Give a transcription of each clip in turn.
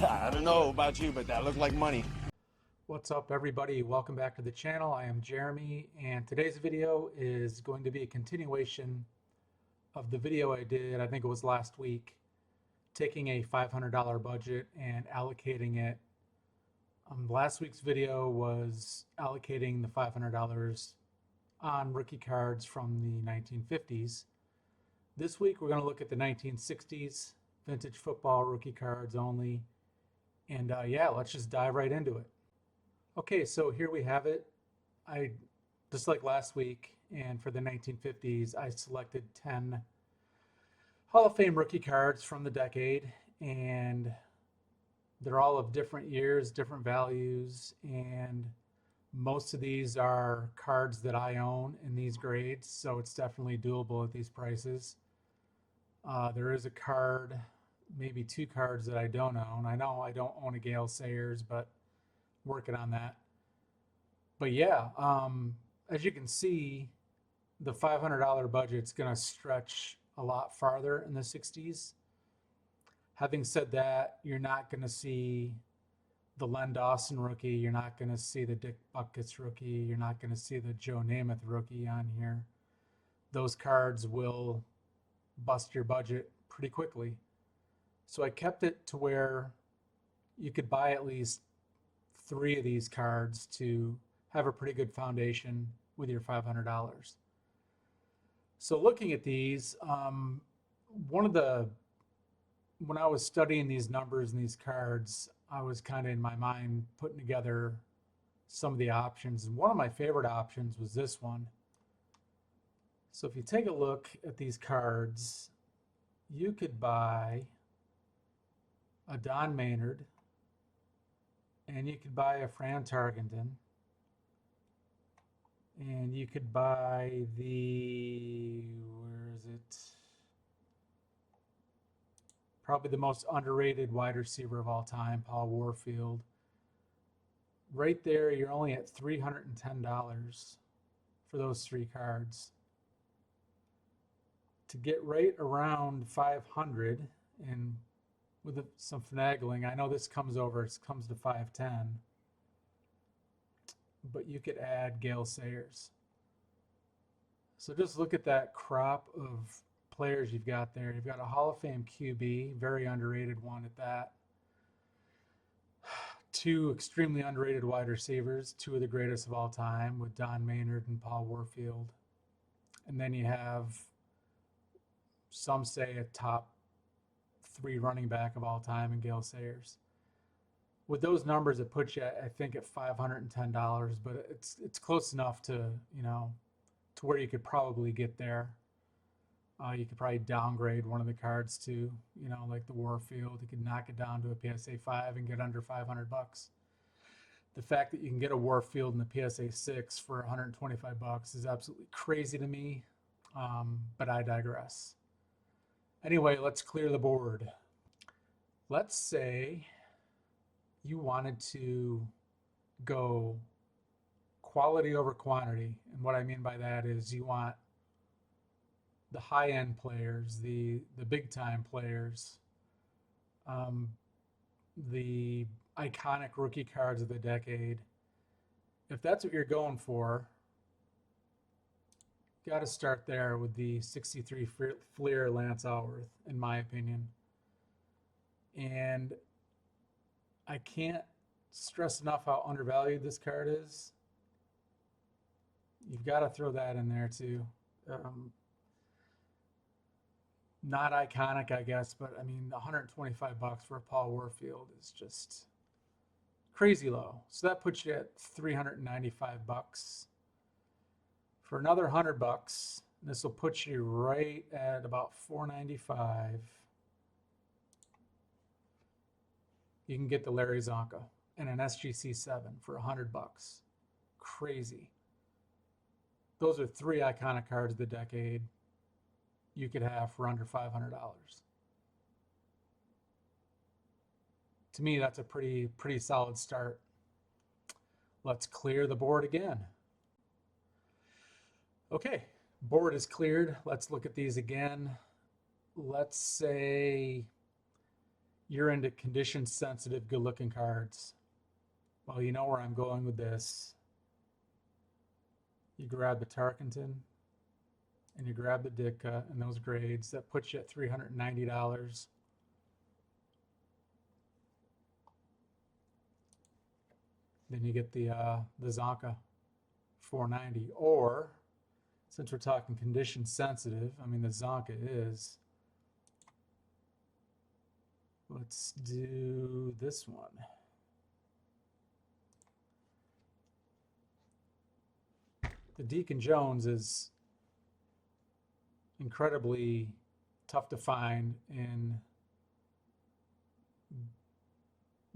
I don't know about you, but that looked like money. What's up, everybody? Welcome back to the channel. I am Jeremy, and today's video is going to be a continuation of the video I did, I think it was last week, taking a $500 budget and allocating it. Last week's video was allocating the $500 on rookie cards from the 1950s. This week we're going to look at the 1960s vintage football rookie cards only. And yeah, let's just dive right into it. Okay, so here we have it. I just like last week, and for the 1950s, I selected 10 Hall of Fame rookie cards from the decade, and they're all of different years, different values, and most of these are cards that I own in these grades, so it's definitely doable at these prices. There is a card, maybe two cards that I don't own. I know I don't own a Gale Sayers, but working on that. But yeah, as you can see, the $500 budget's going to stretch a lot farther in the 60s. Having said that, you're not going to see the Len Dawson rookie. You're not going to see the Dick Butkus rookie. You're not going to see the Joe Namath rookie on here. Those cards will bust your budget pretty quickly. So I kept it to where you could buy at least 3 of these cards to have a pretty good foundation with your $500. So looking at these, when I was studying these numbers and these cards, I was kind of in my mind putting together some of the options. And one of my favorite options was this one. So if you take a look at these cards, you could buy a Don Maynard, and you could buy a Fran Tarkenton, and you could buy where is it? Probably the most underrated wide receiver of all time, Paul Warfield. Right there, you're only at $310 for those 3 cards. To get right around 500, and with some finagling, I know this comes to 510, but you could add Gale Sayers. So just look at that crop of players you've got there. You've got a Hall of Fame QB, very underrated one at that. 2 extremely underrated wide receivers, 2 of the greatest of all time with Don Maynard and Paul Warfield. And then you have, some say, a top 3 running back of all time in Gale Sayers. With those numbers, it puts you, I think, at $510, but it's close enough to, to where you could probably get there. You could probably downgrade one of the cards to, like the Warfield. You could knock it down to a PSA 5 and get under $500. The fact that you can get a Warfield in the PSA 6 for $125 is absolutely crazy to me, but I digress. Anyway, let's clear the board. Let's say you wanted to go quality over quantity. And what I mean by that is you want the high-end players, the big-time players, the iconic rookie cards of the decade. If that's what you're going for, you got to start there with the 63 Fleer Lance Alworth, in my opinion. And I can't stress enough how undervalued this card is. You've got to throw that in there too. Not iconic, I guess, but I mean, $125 for a Paul Warfield is just crazy low. So that puts you at $395. For another $100, this will put you right at about $495. You can get the Larry Zonka and an SGC 7 for $100. Crazy. Those are 3 iconic cards of the decade you could have for under $500. To me, that's a pretty solid start. Let's clear the board again. Okay, board is cleared. Let's look at these again. Let's say you're into condition sensitive, good looking cards. Well, you know where I'm going with this. You grab the Tarkenton and you grab the Ditka and those grades. That puts you at $390. Then you get the Zonka, $490. Or, since we're talking condition sensitive, I mean the Zonka is. Let's do this one. The Deacon Jones is incredibly tough to find in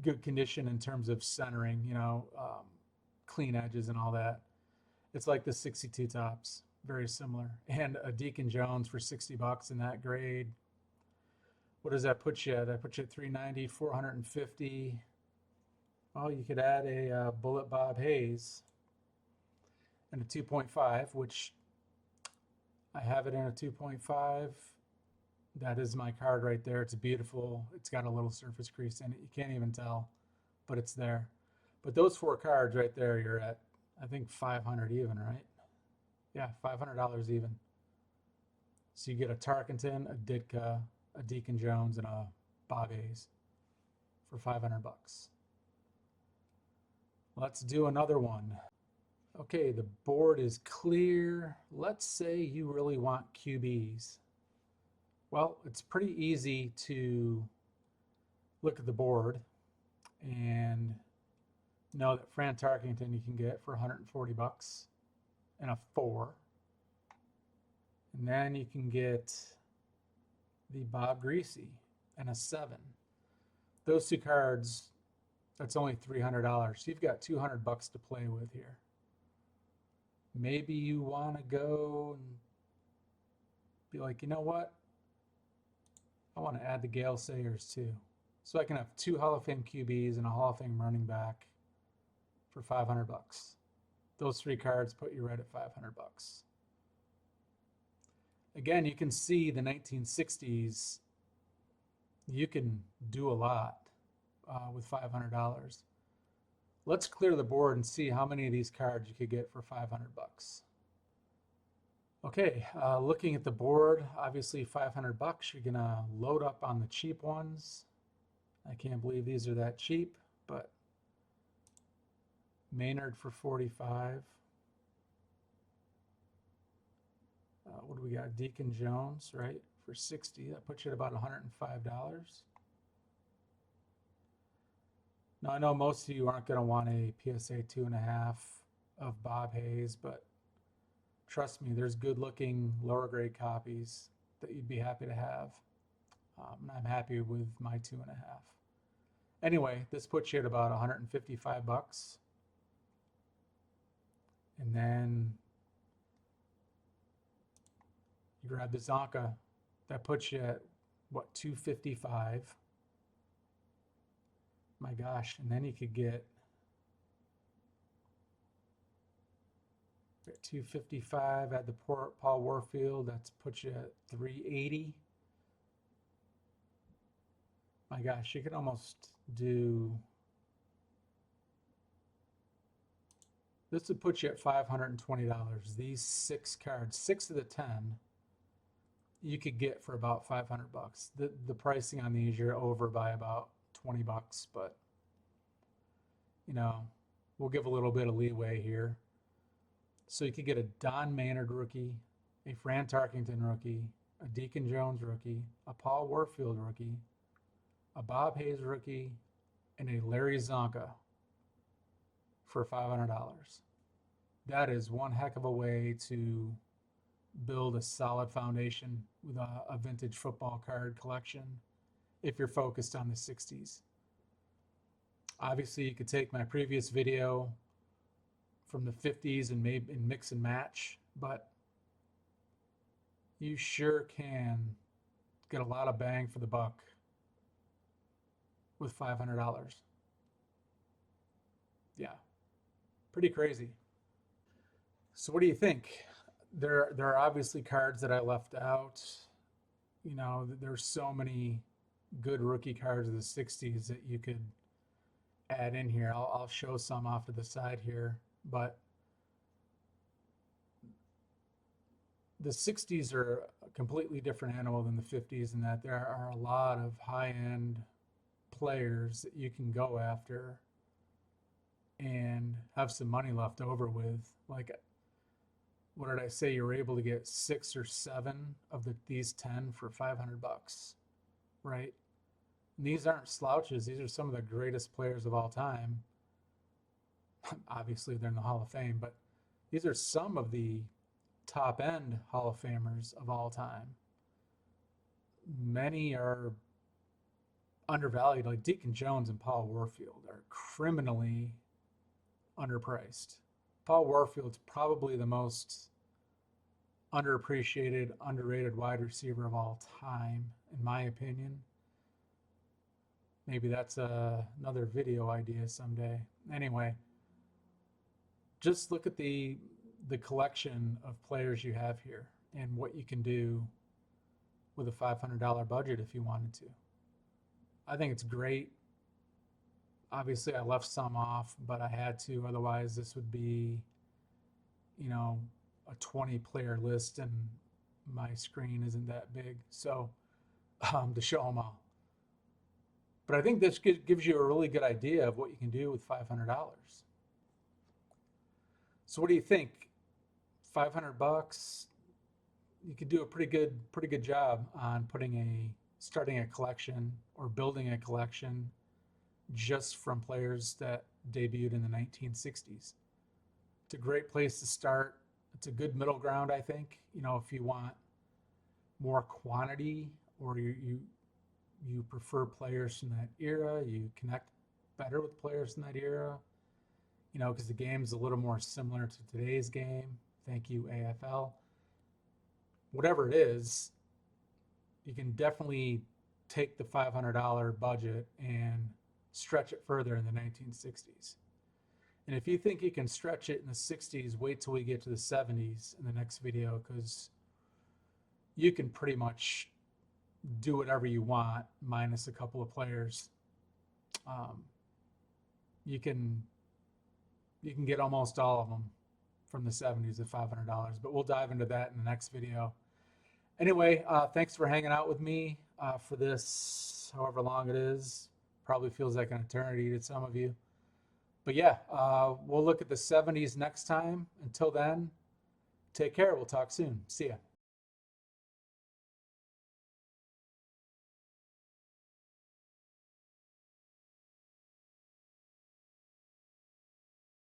good condition in terms of centering, clean edges and all that. It's like the 62 tops, very similar. And a Deacon Jones for $60 in that grade. What does that put you at? That puts you at 390, 450. Oh, you could add a Bullet Bob Hayes and a 2.5, which I have it in a 2.5. That is my card right there. It's beautiful. It's got a little surface crease in it. You can't even tell, but it's there. But those four cards right there, you're at, I think, 500 even, right? Yeah, $500 even. So you get a Tarkenton, a Ditka, a Deacon Jones, and a Bob Hayes for $500. Let's do another one. Okay, the board is clear. Let's say you really want QBs. Well, it's pretty easy to look at the board and know that Fran Tarkenton you can get for $140 and a 4. And then you can get the Bob Greasy and a 7. Those two cards, that's only $300. So you've got $200 to play with here. Maybe you want to go and be like, you know what? I want to add the Gale Sayers too. So I can have 2 Hall of Fame QBs and a Hall of Fame running back for $500. Those 3 cards put you right at $500. Again, you can see the 1960s, you can do a lot with $500. Let's clear the board and see how many of these cards you could get for $500. Okay, looking at the board, obviously $500, you're gonna load up on the cheap ones. I can't believe these are that cheap, but Maynard for 45. What do we got? Deacon Jones, right, for 60. That puts you at about $105. Now I know most of you aren't going to want a PSA 2.5 of Bob Hayes, but trust me, there's good looking lower grade copies that you'd be happy to have. And I'm happy with my 2.5. Anyway, this puts you at about $155. And then you grab the Zonka, that puts you at what, $255. My gosh, and then you could get $255, add the Paul Warfield, that's puts you at $380. My gosh, you could almost do, this would put you at $520. These 6 cards, 6 of the 10, you could get for about $500. The pricing on these, you're over by about $20, but we'll give a little bit of leeway here. So you could get a Don Maynard rookie, a Fran Tarkenton rookie, a Deacon Jones rookie, a Paul Warfield rookie, a Bob Hayes rookie, and a Larry Zonka for $500. That is one heck of a way to build a solid foundation with a vintage football card collection if you're focused on the 60s. Obviously, you could take my previous video from the 50s and maybe mix and match, but you sure can get a lot of bang for the buck with $500. Yeah, pretty crazy. So what do you think? There are obviously cards that I left out. There's so many good rookie cards of the 60s that you could add in here. I'll show some off to the side here, but the 60s are a completely different animal than the 50s in that there are a lot of high-end players that you can go after and have some money left over with. Like, what did I say? You were able to get 6 or 7 of these 10 for $500, right? And these aren't slouches. These are some of the greatest players of all time. Obviously, they're in the Hall of Fame, but these are some of the top end Hall of Famers of all time. Many are undervalued, like Deacon Jones and Paul Warfield are criminally underpriced. Paul Warfield's probably the most underappreciated, underrated wide receiver of all time, in my opinion. Maybe that's another video idea someday. Anyway, just look at the collection of players you have here and what you can do with a $500 budget if you wanted to. I think it's great. Obviously, I left some off, but I had to. Otherwise, this would be, a 20-player list, and my screen isn't that big. So, to show them all. But I think this gives you a really good idea of what you can do with $500. So, what do you think? $500, you could do a pretty good job on starting a collection or building a collection just from players that debuted in the 1960s. It's a great place to start. It's a good middle ground, I think. If you want more quantity or you prefer players from that era, you connect better with players from that era, because the game's a little more similar to today's game. Thank you, AFL. Whatever it is, you can definitely take the $500 budget and stretch it further in the 1960s. And if you think you can stretch it in the 60s, wait till we get to the 70s in the next video, because you can pretty much do whatever you want minus a couple of players. You can get almost all of them from the 70s at $500, but we'll dive into that in the next video. Anyway, thanks for hanging out with me for this, however long it is. Probably feels like an eternity to some of you. But yeah, we'll look at the 70s next time. Until then, take care. We'll talk soon. See ya.